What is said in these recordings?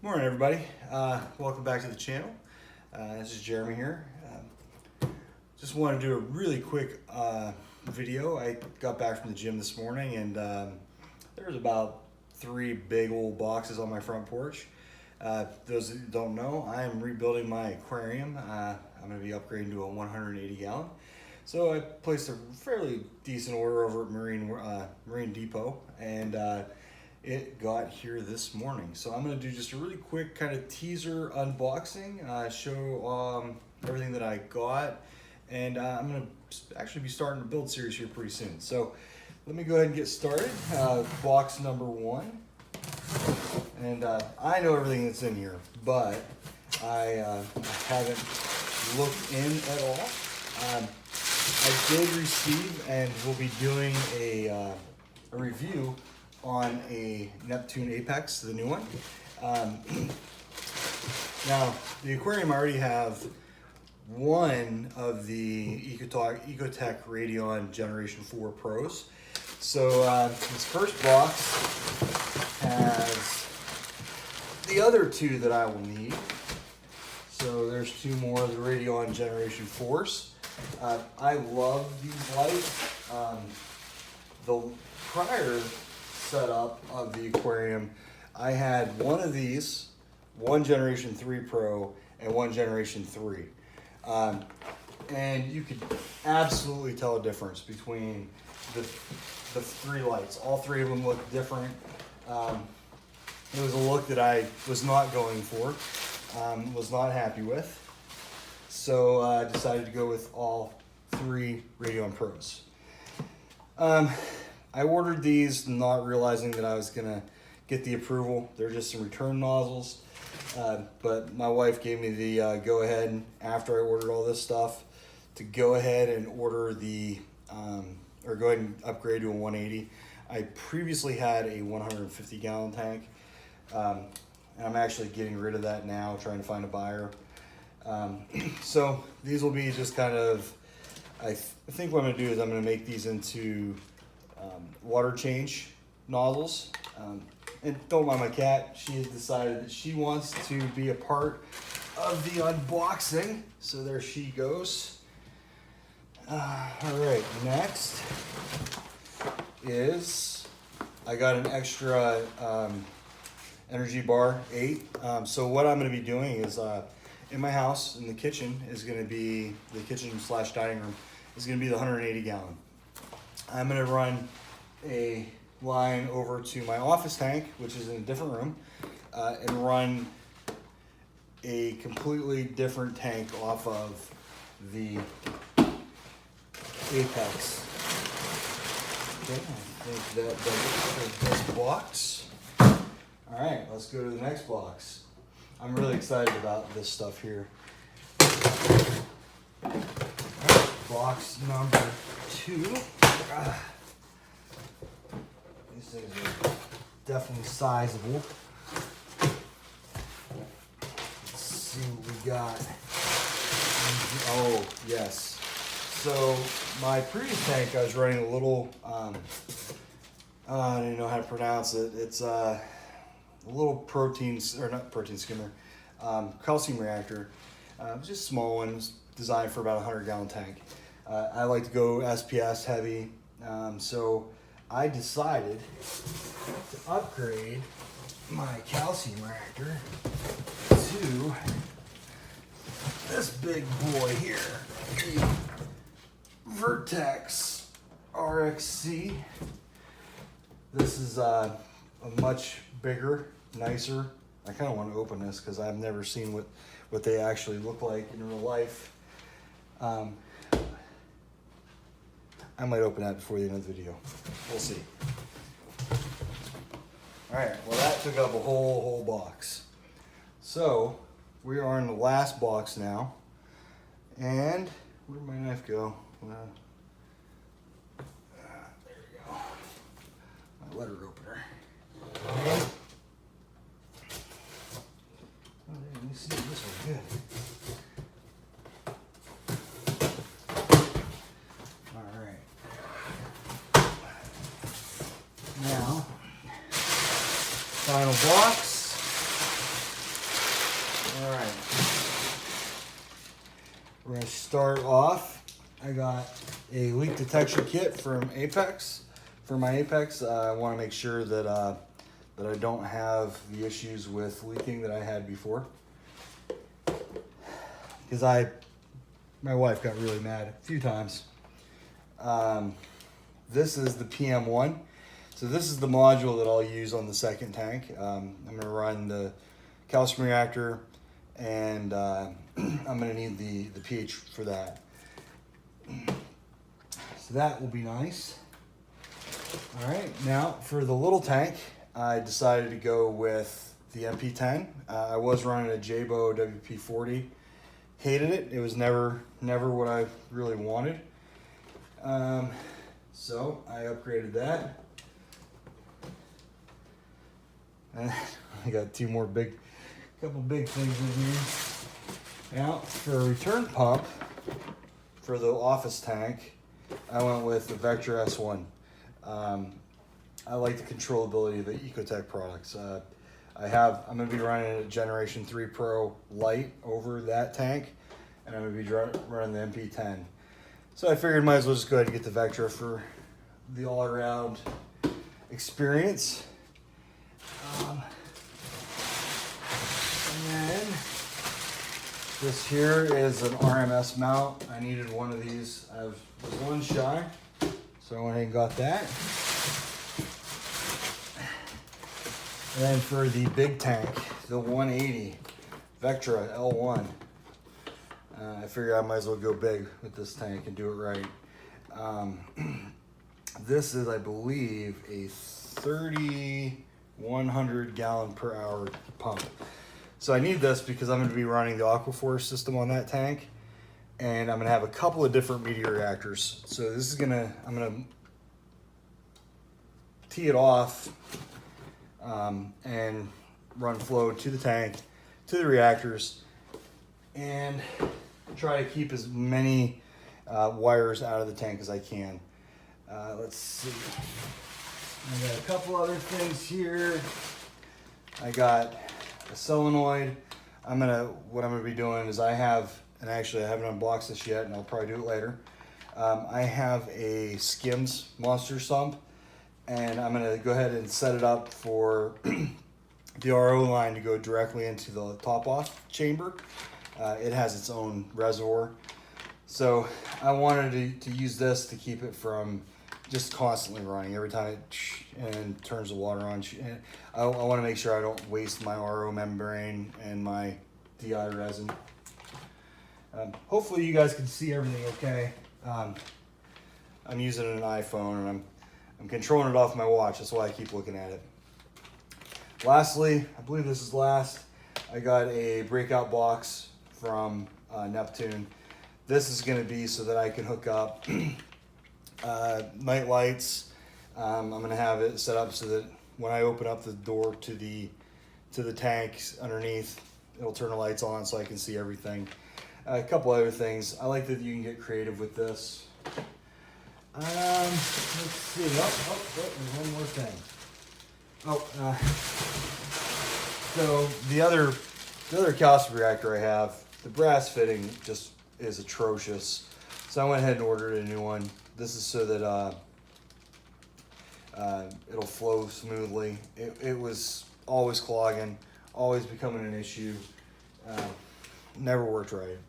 Morning, everybody. Welcome back to the channel. This is Jeremy here. Just want to do a really quick video. I got back from the gym this morning and there was about 3 big old boxes on my front porch. Those that don't know, I am rebuilding my aquarium. I'm going to be upgrading to a 180 gallon. So I placed a fairly decent order over at Marine Depot, and it got here this morning. So I'm going to do just a really quick kind of teaser unboxing, show everything that I got, and I'm going to actually be starting a build series here pretty soon. So let me go ahead and get started. Box number 1, and I know everything that's in here, but I haven't looked in at all. I did receive and will be doing a review on a Neptune Apex, the new one. Now, the aquarium, I already have one of the Ecotech Radion Generation 4 Pros. So this first box has the other 2 that I will need. So there's 2 more of the Radion Generation 4s. I love these lights. The prior setup of the aquarium, I had one of these, one Generation 3 Pro and one Generation 3. And you could absolutely tell a difference between the 3 lights. All 3 of them look different. It was a look that I was not going for, was not happy with. So I decided to go with all 3 Radion Pros. I ordered these not realizing that I was gonna get the approval. They're just some return nozzles. But my wife gave me the go ahead after I ordered all this stuff to go ahead and order the, or go ahead and upgrade to a 180. I previously had a 150 gallon tank. And I'm actually getting rid of that now, trying to find a buyer. So these will be just kind of, I think what I'm going to do is I'm going to make these into water change nozzles. And don't mind my cat, she has decided that she wants to be a part of the unboxing. So there she goes. All right, next is I got an extra Energy Bar 8. So what I'm going to be doing is in my house, in the kitchen, is going to be, the kitchen / dining room, is going to be the 180 gallon. I'm going to run a line over to my office tank, which is in a different room, and run a completely different tank off of the Apex. Okay, I think that does it for this box. All right, let's go to the next box. I'm really excited about this stuff here. Right, box number 2. These things are definitely sizable. Let's see what we got. Oh, yes. So my previous tank, I was running a little, I don't even know how to pronounce it. It's a little protein, or not protein skimmer, calcium reactor. It was just a small one. It was designed for about a 100 gallon tank. I like to go SPS heavy, so I decided to upgrade my calcium reactor to this big boy here, the Vertex RXC. This is a much bigger, nicer. I kind of want to open this because I've never seen what they actually look like in real life. I might open that before the end of the video. We'll see. All right, well that took up a whole box. So we are in the last box now. And where'd my knife go? There we go. My letter opener. Let me see this one good. All right. Now, final box. All right. We're gonna start off. I got a leak detection kit from Apex. For my Apex, I want to make sure that that I don't have the issues with leaking that I had before. Because my wife got really mad a few times. This is the PM1. So this is the module that I'll use on the second tank. I'm gonna run the calcium reactor, and I'm gonna need the pH for that. So that will be nice. All right, now for the little tank, I decided to go with the MP10. I was running a Jaybo WP40. Hated it. It was never what I really wanted. So I upgraded that. And I got couple big things in here. Now for a return pump for the office tank, I went with the Vectra S1. I like the controllability of the Ecotech products. I'm going to be running a Generation 3 Pro Lite over that tank, and I'm going to be running the MP10. So I figured might as well just go ahead and get the Vectra for the all-around experience. And then this here is an RMS mount. I needed one of these. I was one shy, so I went ahead and got that. And then for the big tank, the 180 Vectra L1, I figured I might as well go big with this tank and do it right. This is, I believe, a 3,100 gallon per hour pump. So I need this because I'm going to be running the Aquaforce system on that tank, and I'm going to have a couple of different media reactors. So this is I'm going to tee it off and run flow to the tank, to the reactors, and try to keep as many wires out of the tank as I can. Let's see. I got a couple other things here. I got a solenoid. What I'm gonna be doing is I haven't unboxed this yet, and I'll probably do it later. I have a Skims monster sump, and I'm gonna go ahead and set it up for the RO line to go directly into the top off chamber. It has its own reservoir. So I wanted to use this to keep it from just constantly running every time it turns the water on. I want to make sure I don't waste my RO membrane and my DI resin. Hopefully you guys can see everything okay. I'm using an iPhone, and I'm controlling it off my watch. That's why I keep looking at it. Lastly, I believe this is last, I got a breakout box from Neptune. This is going to be so that I can hook up night lights. I'm going to have it set up so that when I open up the door to the tanks underneath, it'll turn the lights on so I can see everything. A couple other things. I like that you can get creative with this. Let's see. There's one more thing. So the other calcium reactor I have, the brass fitting just is atrocious. So I went ahead and ordered a new one. This is so that it'll flow smoothly. It was always clogging, always becoming an issue. Never worked right.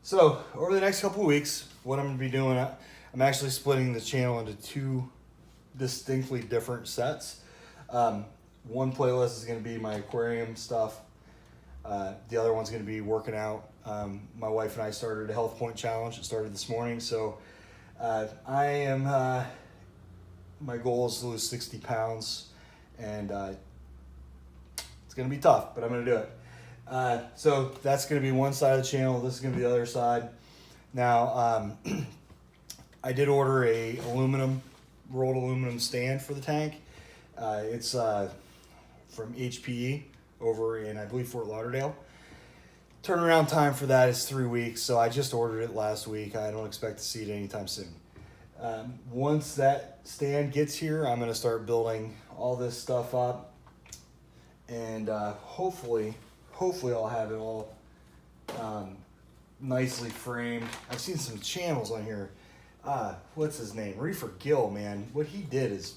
So over the next couple of weeks, what I'm going to be doing, I'm actually splitting the channel into two distinctly different sets. One playlist is going to be my aquarium stuff. The other one's going to be working out. My wife and I started a Health Point Challenge. It started this morning. So my goal is to lose 60 pounds. And it's going to be tough, but I'm going to do it. So that's going to be one side of the channel. This is going to be the other side. Now, I did order a rolled aluminum stand for the tank. It's from HPE over in, I believe, Fort Lauderdale. Turnaround time for that is 3 weeks, so I just ordered it last week. I don't expect to see it anytime soon. Once that stand gets here, I'm going to start building all this stuff up, and hopefully hopefully I'll have it all nicely framed. I've seen some channels on here. What's his name? Reefer Gill, man. What he did is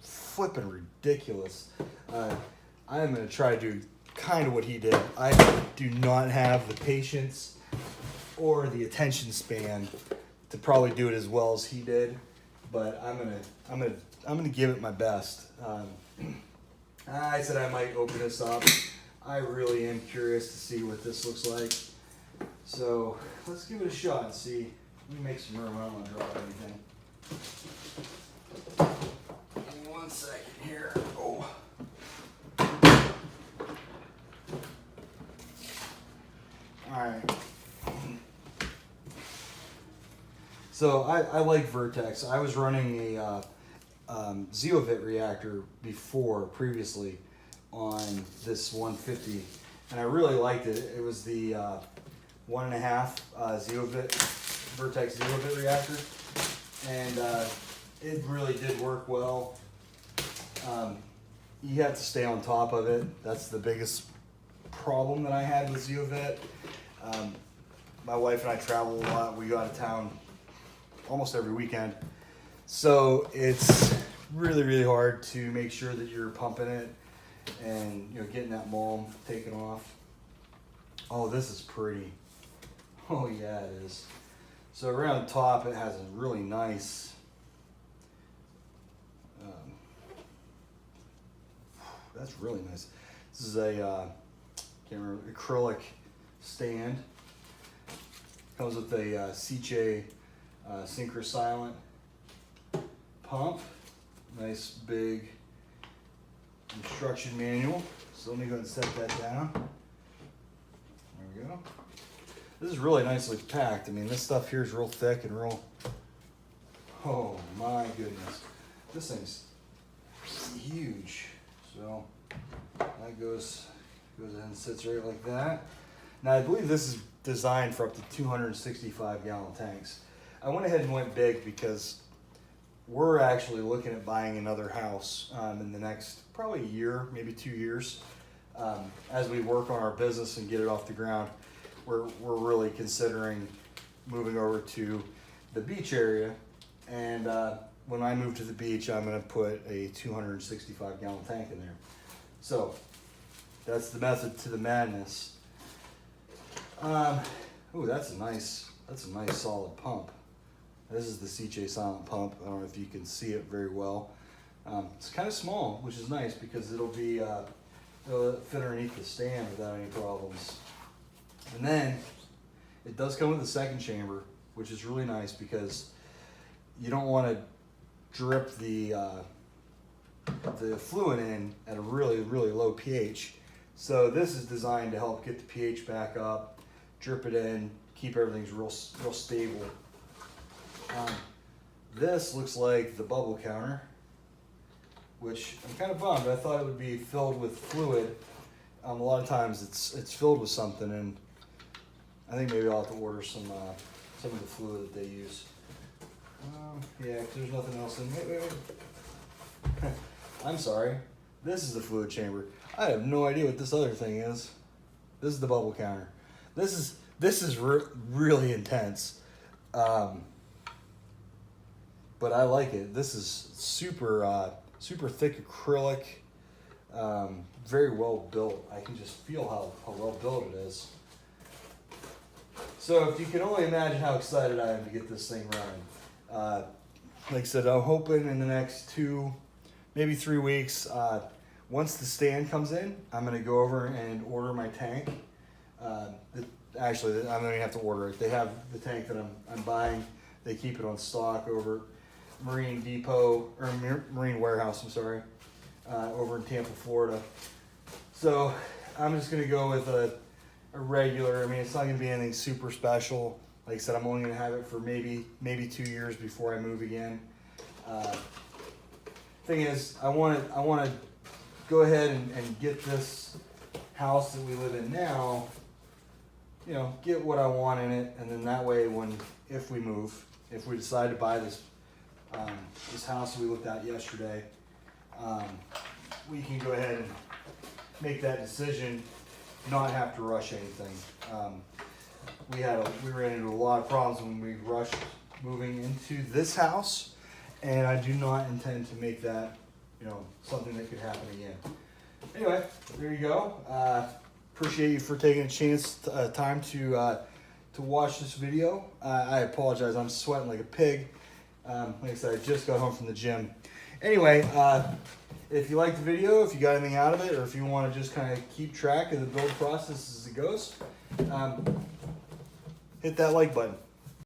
flipping ridiculous. I'm going to try to do kind of what he did. I do not have the patience or the attention span to probably do it as well as he did, but I'm gonna give it my best. I said I might open this up. I really am curious to see what this looks like. So let's give it a shot and see. Let me make some room. I don't want to drop anything. Give me 1 second here. Oh. All right. So I like Vertex. I was running a Zeovit reactor previously on this 150, and I really liked it. It was the 1.5 Vertex Zeovit reactor, and it really did work well. You have to stay on top of it. That's the biggest problem that I had with Zeovit. My wife and I travel a lot. We go out of town almost every weekend. So it's really, really hard to make sure that you're pumping it and getting that mulm taken off. Oh, this is pretty. Oh yeah, it is. So around the top it has a really nice that's really nice. This is a can't remember, acrylic stand. Comes with a Sicce Synchro Silent pump. Nice big instruction manual. So let me go ahead and set that down. There we go. This is really nicely packed. I mean, this stuff here is real thick and real. Oh my goodness, this thing's huge. So that goes ahead and sits right like that. Now I believe this is designed for up to 265 gallon tanks. I went ahead and went big because we're actually looking at buying another house in the next probably a year, maybe 2 years. As we work on our business and get it off the ground, we're really considering moving over to the beach area. And when I move to the beach, I'm going to put a 265 gallon tank in there. So that's the method to the madness. Oh, that's a nice solid pump. This is the Sicce Silent pump. I don't know if you can see it very well. It's kind of small, which is nice because it'll fit underneath the stand without any problems. And then it does come with a second chamber, which is really nice because you don't want to drip the fluid in at a really, really low pH. So this is designed to help get the pH back up, drip it in, keep everything real stable. This looks like the bubble counter, which I'm kind of bummed. I thought it would be filled with fluid. A lot of times it's filled with something, and I think maybe I'll have to order some of the fluid that they use. Yeah, 'cause there's nothing else in. Wait. I'm sorry. This is the fluid chamber. I have no idea what this other thing is. This is the bubble counter. This is really intense. But I like it. This is super thick acrylic, very well built. I can just feel how well built it is. So if you can only imagine how excited I am to get this thing running. Like I said, I'm hoping in the next 2, maybe 3 weeks, once the stand comes in, I'm going to go over and order my tank. Actually, I don't even have to order it. They have the tank that I'm buying. They keep it on stock over Marine Depot, or Marine Warehouse, I'm sorry, over in Tampa, Florida. So I'm just going to go with a regular. I mean, it's not going to be anything super special. Like I said, I'm only going to have it for maybe 2 years before I move again. Thing is, I want to go ahead and get this house that we live in now, get what I want in it, and then that way if we decide to buy this house we looked at yesterday, we can go ahead and make that decision not have to rush anything. We ran into a lot of problems when we rushed moving into this house, and I do not intend to make that, something that could happen again. Anyway, there you go. Appreciate you for taking a time to watch this video. I apologize, I'm sweating like a pig. Like I said, I just got home from the gym. Anyway, if you liked the video, if you got anything out of it, or if you want to just kind of keep track of the build process as it goes, hit that like button.